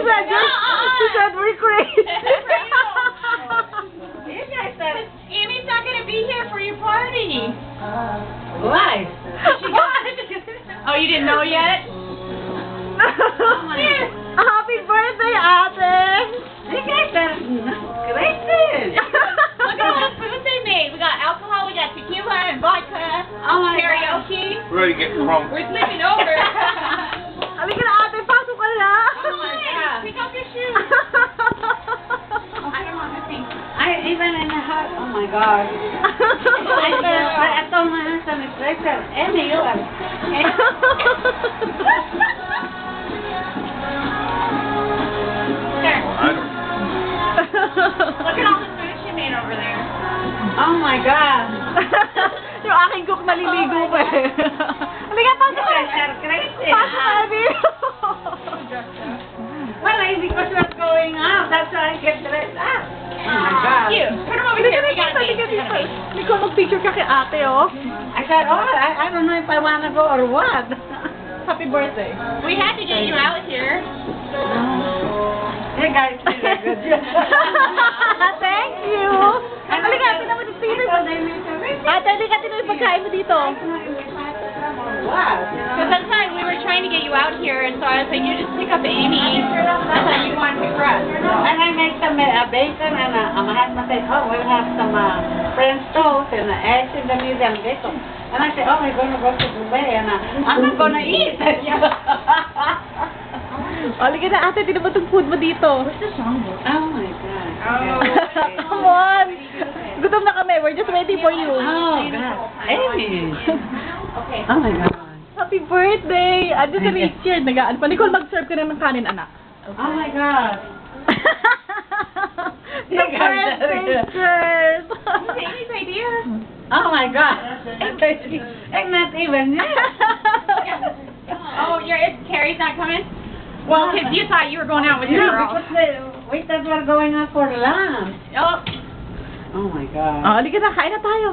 She said we're crazy. You guys said, Amy's not gonna be here for your party. why? Oh, you didn't know yet? Happy birthday, ate! You guys are crazy. Look at all the food they made. We got alcohol, we got tequila and vodka, Oh my karaoke. We're ready to get crunk. We're sleeping over. Halika na, ate, pasok ka na! Come on, take off your shoes. I don't want to think. Even in the house, oh my God. I told my husband, it's like that. Amy, you are. There. I don't. Look at all the food she made over there. Oh my God. Yung aking cook naliligo pa eh. Halika, pasok You ka! guys are crazy. Pasok ka, Abby! Well, because what's going on, that's why I get dressed up. Oh my God. You. Put them over Halika here. We dito, got halika things. dito. Ikaw mag-picture ka kay ate, oh. I said, oh, I don't know if I want to go or what. Happy birthday. We had to get you out here. You guys did a good job. Thank you. Halika, tingnan mo dito. Ate, halika, tingnan mo yung pagkain mo dito. Wow. Because that's why we were trying to get you out here, and so I was like, you just pick up Amy. I thought you wanted to pick for us. And I make some bacon, and my husband said, oh, we'll have some French toast and eggs in the middle and bacon. And I said, oh, we're going to go to Dubai, and I'm not going to eat. Halika na, ate, tingnan mo itong food mo dito. Oh, my God. Come on. Gutom na kami. We're just waiting for you. Oh, God. Amy. Okay. Oh, my God. Happy birthday! Ando sa Richard. Nag-aan pa. Nicole, mag-serve ka na ng kanin, anak. Oh, my God. The birthday shirt! Amy's idea. Oh, my God. I'm not even here. Oh, Carrie's not coming? Well, because you thought you were going out with your No, girl. because we thought we were going out for lunch. Oh. Oh, my God. Oh, halika na. Kain na tayo.